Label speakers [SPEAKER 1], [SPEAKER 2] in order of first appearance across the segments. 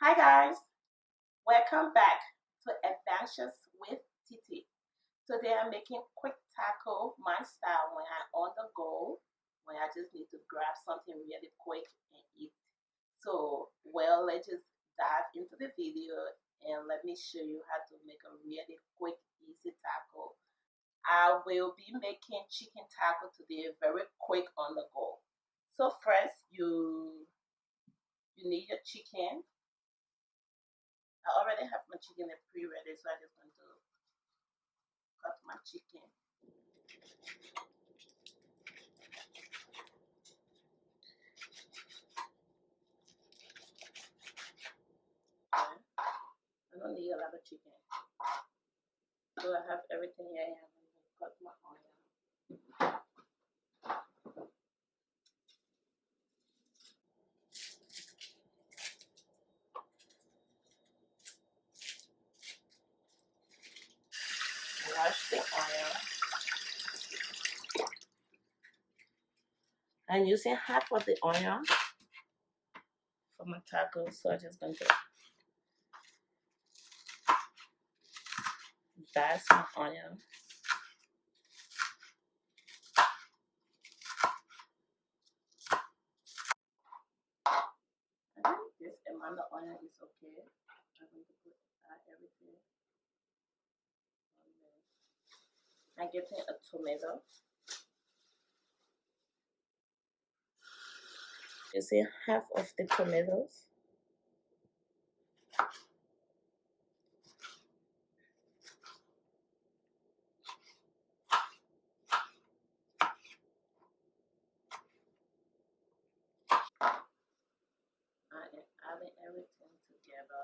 [SPEAKER 1] Hi guys, welcome back to Adventures with Tete. Today I'm making quick taco my style when I'm on the go, when I just need to grab something really quick and eat. Let's just dive into the video and let me show you how to make a really quick, easy taco. I will be making chicken taco today, very quick on the go. So first, you need your chicken. I already have my chicken pre-ready, so I'm just going to cut my chicken. I don't need a lot of chicken. So I have everything here. I'm going to cut my onion. Wash the onion. I'm using half of the onion for my tacos, so I'm just going to dice my onion. I think this amount of onion is okay. I'm going to add everything. I'm getting a tomato. Using half of the tomatoes. I am adding everything together.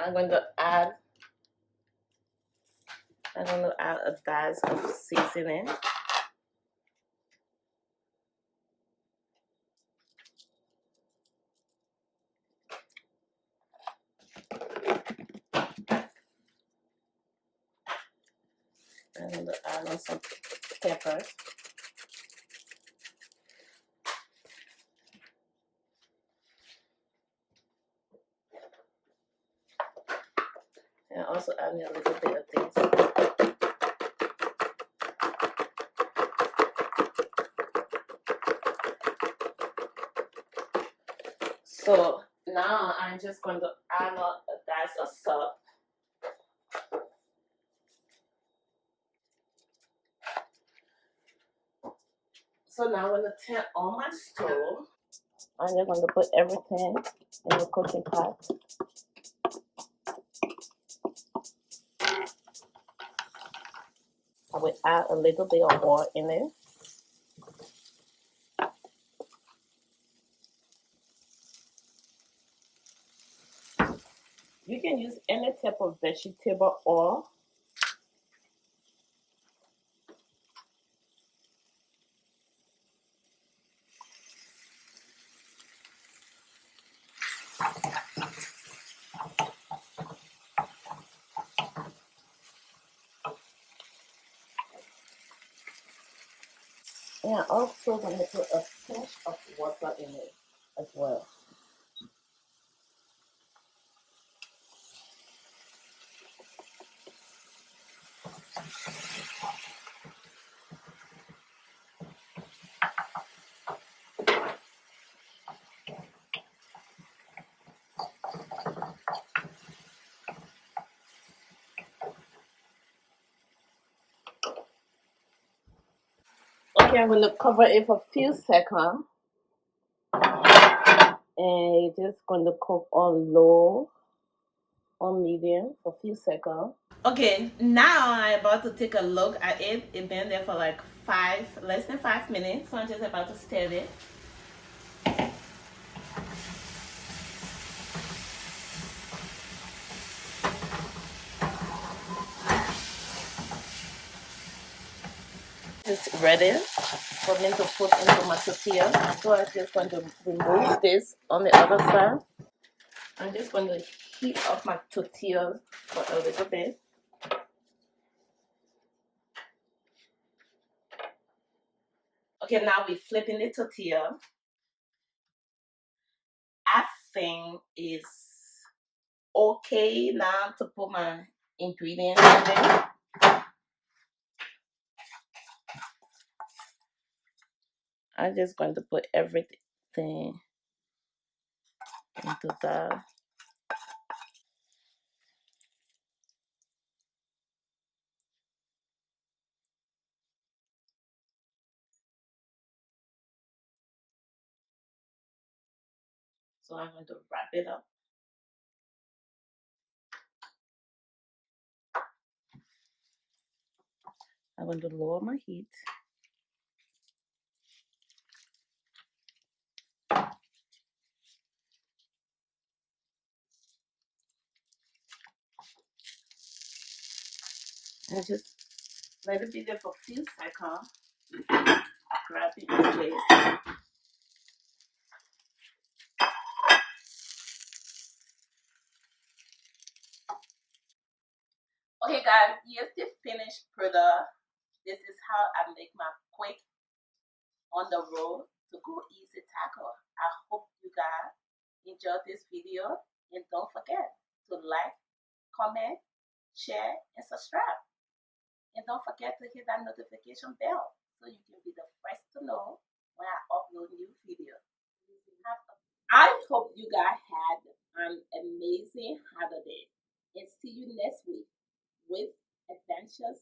[SPEAKER 1] I'm going to add a dash of seasoning. I'm going to add on some peppers. And also adding a little bit of this. So now I'm just going to add a dash of salt. So now I'm going to turn on my stove. I'm just going to put everything in the cooking pot. I will add a little bit of oil in it. You can use any type of vegetable oil. And also going to put a pinch of water in it as well. Okay, I'm going to cover it for a few seconds. And it's just going to cook on low or medium for a few seconds. Okay, now I'm about to take a look at it. It's been there for like less than 5 minutes. So I'm just about to stir it. It's ready for me to put into my tortilla. So I'm just going to remove this on the other side. I'm just going to heat up my tortilla for a little bit. Okay, now we're flipping the tortilla. I think is okay now to put my ingredients in there. I'm just going to put everything into that. So I'm going to wrap it up. I'm going to lower my heat. And just let it be there for a few seconds. Grab it in place. Okay guys, here's the finished product. This is how I make my quick on the road to go easy taco. I hope you guys enjoyed this video, and don't forget to like, comment, share, and subscribe. And don't forget to hit that notification bell so you can be the first to know when I upload new videos. I hope you guys had an amazing holiday, and see you next week with adventures